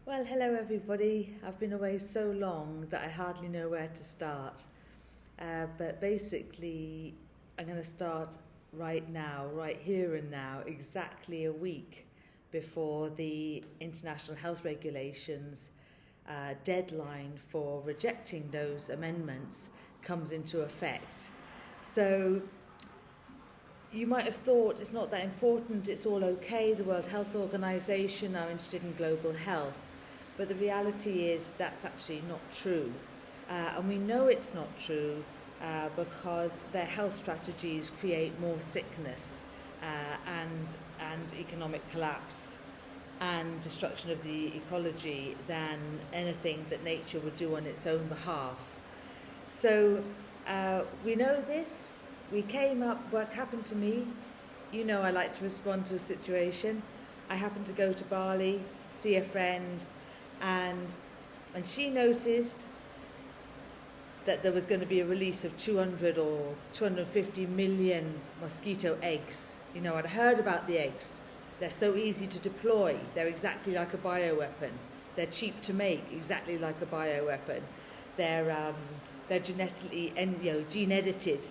Well, hello everybody. I've been away so long that I hardly know where to start. But basically, I'm going to start right now, right here and now, exactly a week before the international health regulations deadline for rejecting those amendments comes into effect. So you might have thought it's not that important, it's all okay, the World Health Organization are interested in global health. But the reality is that's actually not true. And we know it's not true because their health strategies create more sickness and economic collapse and destruction of the ecology than anything that nature would do on its own behalf. So we know this. We came up, work happened to me. You know I like to respond to a situation. I happened to go to Bali, see a friend, and she noticed that there was going to be a release of 200 or 250 million mosquito eggs. You know, I'd heard about the eggs. They're so easy to deploy. They're exactly like a bioweapon. They're cheap to make, exactly like a bioweapon. They're genetically gene edited,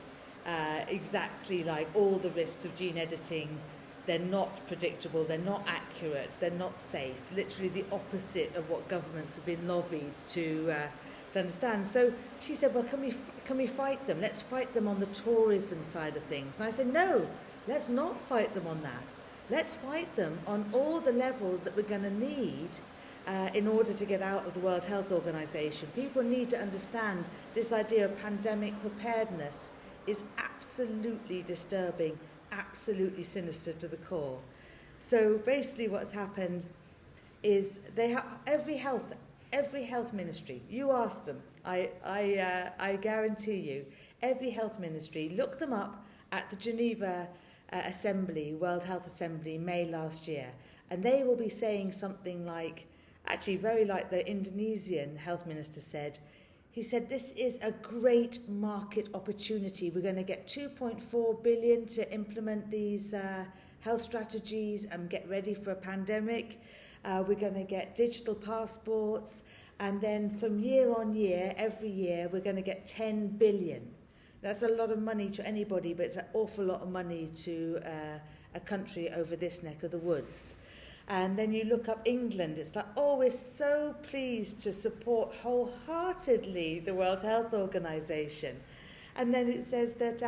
exactly like all the risks of gene editing. They're not predictable, they're not accurate, they're not safe. Literally the opposite of what governments have been lobbied to understand. So she said, well, can we fight them? Let's fight them on the tourism side of things. And I said, no, let's not fight them on that. Let's fight them on all the levels that we're going to need in order to get out of the World Health Organization. People need to understand this idea of pandemic preparedness is absolutely disturbing, absolutely sinister to the core. So basically what's happened is they have every health ministry, you ask them, I guarantee you, every health ministry, look them up at the Geneva Assembly, World Health Assembly, May last year, and they will be saying something like, actually very like the Indonesian health minister said. He said, this is a great market opportunity. We're going to get 2.4 billion to implement these health strategies and get ready for a pandemic. We're going to get digital passports. And then from year on year, every year, we're going to get 10 billion. That's a lot of money to anybody, but it's an awful lot of money to a country over this neck of the woods. And then you look up England, it's like, oh, we're so pleased to support wholeheartedly the World Health Organization. And then it says that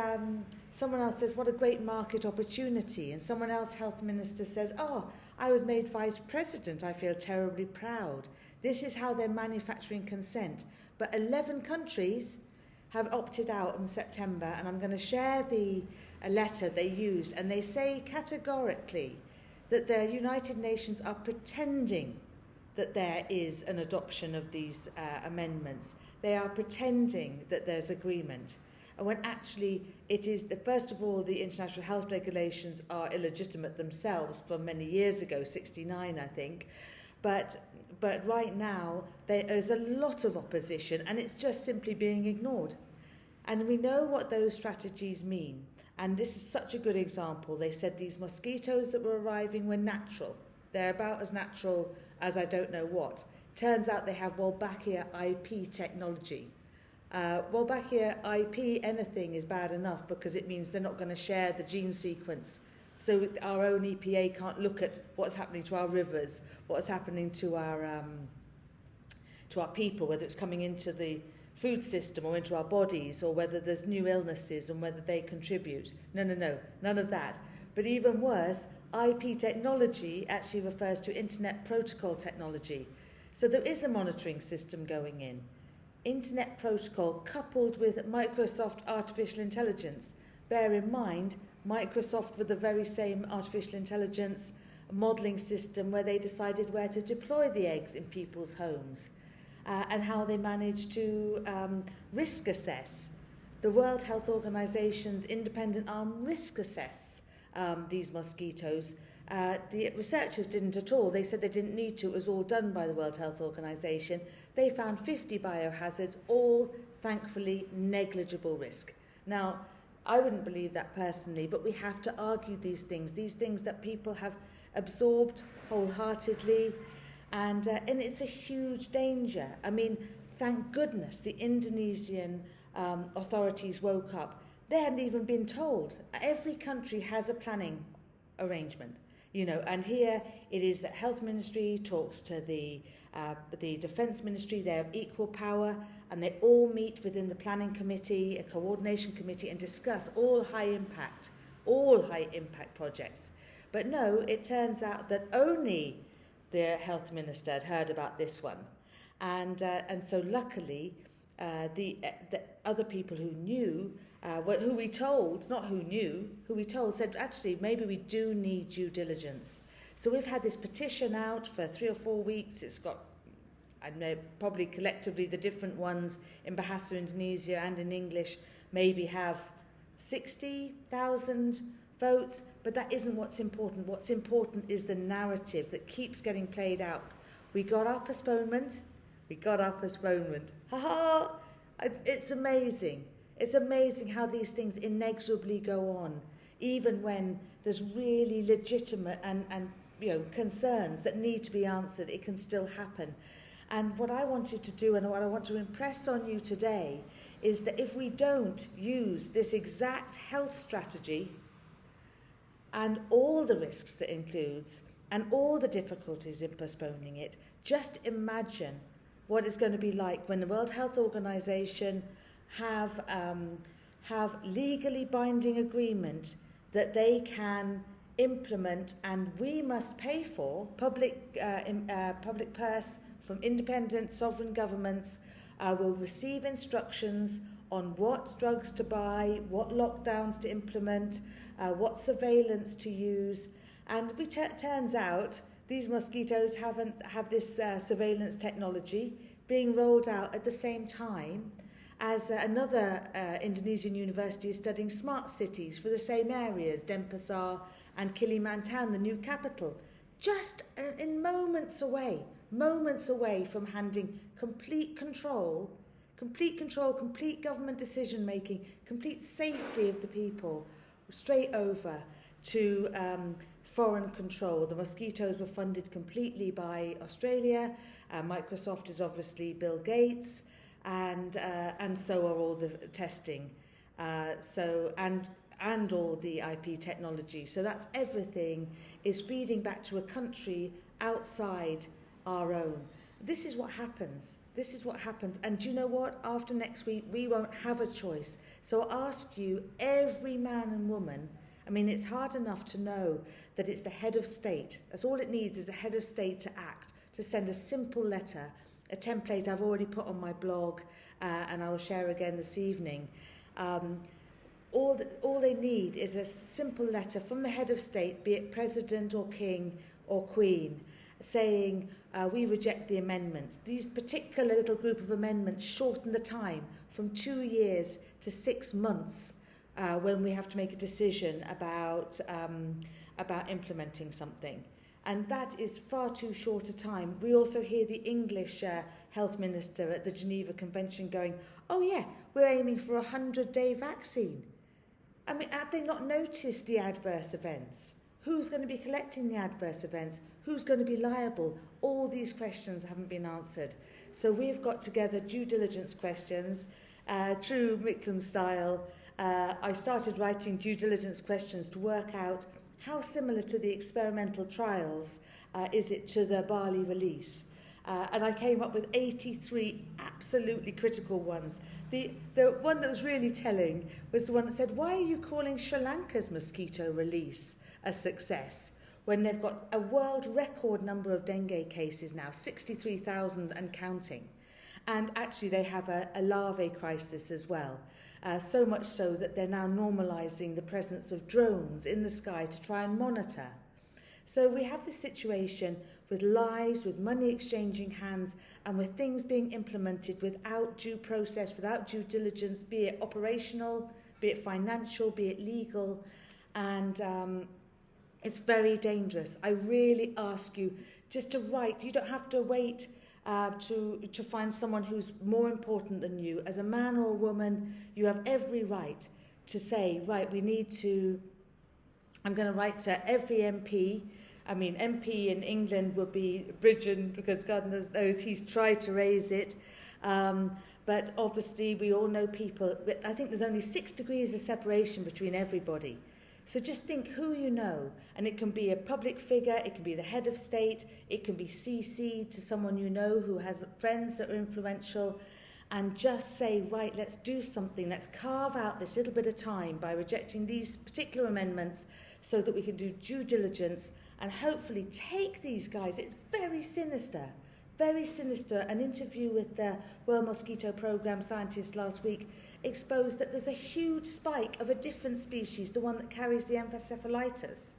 someone else says, what a great market opportunity. And someone else, health minister, says, oh, I was made vice president, I feel terribly proud. This is how they're manufacturing consent. But 11 countries have opted out in September, and I'm going to share a letter they use, and they say categorically that the United Nations are pretending that there is an adoption of these amendments. They are pretending that there's agreement. And when actually it is, first of all, the international health regulations are illegitimate themselves from many years ago, 69, I think. But right now, there's a lot of opposition, and it's just simply being ignored. And we know what those strategies mean. And this is such a good example. They said these mosquitoes that were arriving were natural. They're about as natural as I don't know what. Turns out they have Wolbachia IP technology. Wolbachia IP anything is bad enough because it means they're not going to share the gene sequence. So our own EPA can't look at what's happening to our rivers, what's happening to our people, whether it's coming into the food system or into our bodies, or whether there's new illnesses and whether they contribute. No, none of that. But even worse, IP technology actually refers to Internet Protocol technology. So there is a monitoring system going in. Internet Protocol coupled with Microsoft artificial intelligence. Bear in mind, Microsoft were the very same artificial intelligence modelling system where they decided where to deploy the eggs in people's homes. And how they managed to risk assess. The World Health Organization's independent arm risk assess these mosquitoes. The researchers didn't at all. They said they didn't need to. It was all done by the World Health Organization. They found 50 biohazards, all thankfully negligible risk. Now, I wouldn't believe that personally, but we have to argue these things that people have absorbed wholeheartedly. And it's a huge danger. I mean, thank goodness the Indonesian authorities woke up. They hadn't even been told. Every country has a planning arrangement, and here it is that Health Ministry talks to the Defence Ministry. They have equal power, and they all meet within the planning committee, a coordination committee, and discuss all high impact projects. But no, it turns out that only the health minister had heard about this one, and so luckily the other people who knew, who we told said, actually maybe we do need due diligence. So we've had this petition out for 3 or 4 weeks. It's got, I don't know, probably collectively the different ones in Bahasa Indonesia and in English maybe have 60,000 votes, but that isn't what's important. What's important is the narrative that keeps getting played out. We got our postponement. Ha ha! It's amazing. It's amazing how these things inexorably go on, even when there's really legitimate and concerns that need to be answered. It can still happen. And what I wanted to do, and what I want to impress on you today, is that if we don't use this exact health strategy and all the risks that includes and all the difficulties in postponing it, just imagine what it's going to be like when the World Health Organization have legally binding agreement that they can implement, and we must pay for public purse from independent sovereign governments will receive instructions on what drugs to buy, what lockdowns to implement, what surveillance to use. And turns out these mosquitoes have this surveillance technology being rolled out at the same time as another Indonesian university is studying smart cities for the same areas, Denpasar and Kalimantan, the new capital, just in moments away from handing complete control, complete government decision-making, complete safety of the people, straight over to foreign control. The mosquitoes were funded completely by Australia. Microsoft is obviously Bill Gates, and so are all the testing. And all the IP technology. So that's everything is feeding back to a country outside our own. This is what happens. And do you know what? After next week, we won't have a choice. So I ask you, every man and woman, I mean, it's hard enough to know that it's the head of state. That's all it needs, is the head of state to act, to send a simple letter, a template I've already put on my blog, and I will share again this evening. All they need is a simple letter from the head of state, be it president or king or queen, saying we reject the amendments. These particular little group of amendments shorten the time from 2 years to 6 months when we have to make a decision about implementing something. And that is far too short a time. We also hear the English health minister at the Geneva Convention going, oh yeah, we're aiming for a 100-day vaccine. I mean, have they not noticed the adverse events? Who's going to be collecting the adverse events? Who's going to be liable? All these questions haven't been answered. So we've got together due diligence questions, true Micklem style. I started writing due diligence questions to work out how similar to the experimental trials is it to the Bali release. And I came up with 83 absolutely critical ones. The one that was really telling was the one that said, why are you calling Sri Lanka's mosquito release a success when they've got a world record number of dengue cases now, 63,000 and counting? And actually they have a larvae crisis as well, so much so that they're now normalising the presence of drones in the sky to try and monitor. So we have this situation with lies, with money exchanging hands, and with things being implemented without due process, without due diligence, be it operational, be it financial, be it legal. And it's very dangerous. I really ask you just to write. You don't have to wait to find someone who's more important than you. As a man or a woman, you have every right to say, right, we need to... I'm going to write to every MP I mean, MP in England would be Bridgen, because God knows he's tried to raise it. But obviously we all know people, but I think there's only 6 degrees of separation between everybody. So just think who you know, and it can be a public figure, it can be the head of state, it can be CC to someone you know who has friends that are influential, and just say, right, let's do something, let's carve out this little bit of time by rejecting these particular amendments so that we can do due diligence and hopefully take these guys. It's very sinister. Very sinister. An interview with the World Mosquito Programme scientists last week exposed that there's a huge spike of a different species, the one that carries the encephalitis.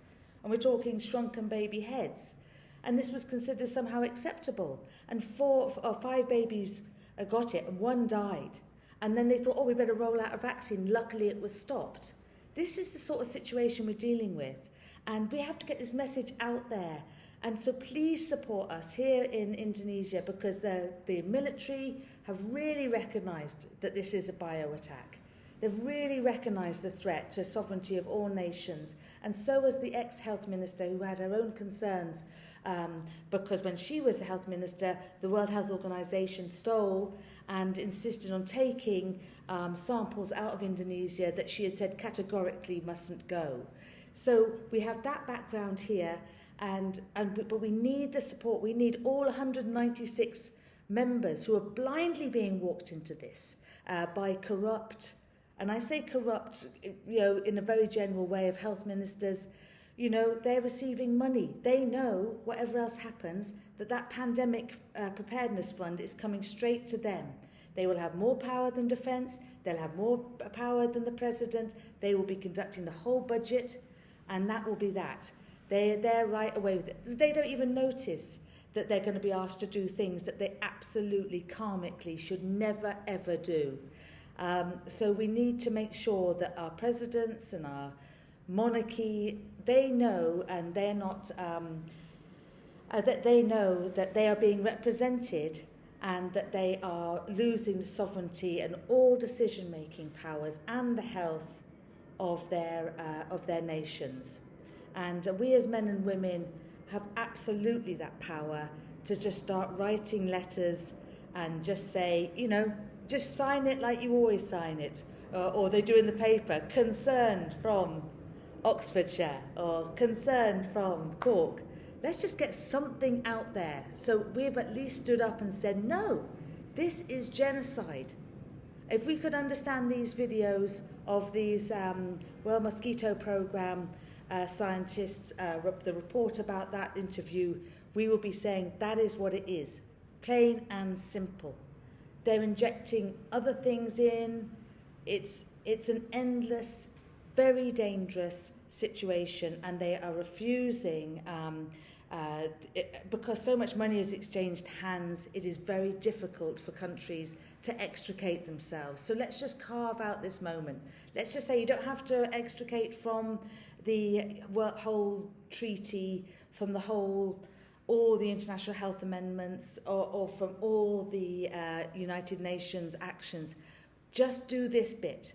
And we're talking shrunken baby heads. And this was considered somehow acceptable. And 4 or 5 babies got it and 1 died. And then they thought, oh, we better roll out a vaccine. Luckily, it was stopped. This is the sort of situation we're dealing with. And we have to get this message out there. And so please support us here in Indonesia, because the military have really recognised that this is a bio-attack. They've really recognised the threat to sovereignty of all nations. And so has the ex-health minister, who had her own concerns, because when she was the health minister, the World Health Organization stole and insisted on taking samples out of Indonesia that she had said categorically mustn't go. So we have that background here. But we need the support. We need all 196 members who are blindly being walked into this by corrupt, and I say corrupt, in a very general way, of health ministers. They're receiving money. They know, whatever else happens, that pandemic preparedness fund is coming straight to them. They will have more power than defence. They'll have more power than the president. They will be conducting the whole budget, and that will be that. They're right away with it. They don't even notice that they're going to be asked to do things that they absolutely karmically should never, ever do. So we need to make sure that our presidents and our monarchy, they know, and they're not, that they know that they are being represented and that they are losing the sovereignty and all decision-making powers and the health of their nations. And we as men and women have absolutely that power to just start writing letters and just say, just sign it like you always sign it. Or they do in the paper, concerned from Oxfordshire or concerned from Cork. Let's just get something out there. So we've at least stood up and said, no, this is genocide. If we could understand these videos of these World Mosquito Programme scientists, the report about that interview, we will be saying that is what it is, plain and simple. They're injecting other things in. It's an endless, very dangerous situation, and they are refusing because so much money is exchanged hands. It is very difficult for countries to extricate themselves. So let's just carve out this moment. Let's just say you don't have to extricate from the whole treaty, from all the international health amendments, or from all the United Nations actions. Just do this bit,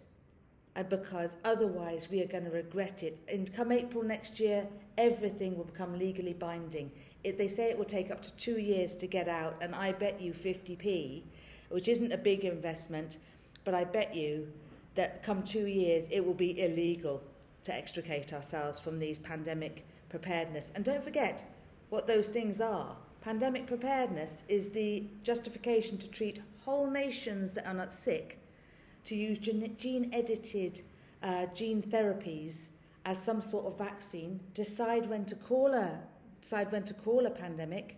because otherwise we are going to regret it. And come April next year, everything will become legally binding. They say it will take up to 2 years to get out, and I bet you 50p, which isn't a big investment, but I bet you that come 2 years it will be illegal to extricate ourselves from these pandemic preparedness. And don't forget what those things are. Pandemic preparedness is the justification to treat whole nations that are not sick, to use gene-edited gene therapies as some sort of vaccine, decide when to call a pandemic,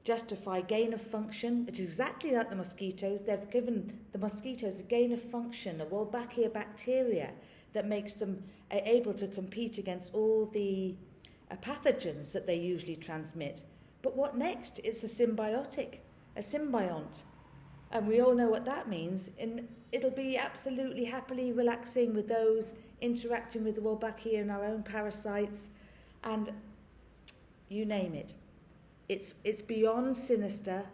justify gain of function. It's exactly like the mosquitoes. They've given the mosquitoes a gain of function, a Wolbachia bacteria that makes them able to compete against all the pathogens that they usually transmit. But what next? It's a symbiotic, a symbiont. And we all know what that means. And it'll be absolutely happily relaxing with those interacting with the Wolbachia and our own parasites. And you name it. It's beyond sinister,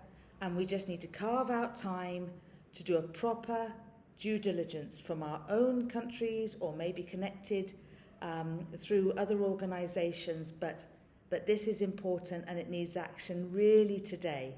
and we just need to carve out time to do a proper due diligence from our own countries, or maybe connected through other organisations, but but this is important and it needs action really today.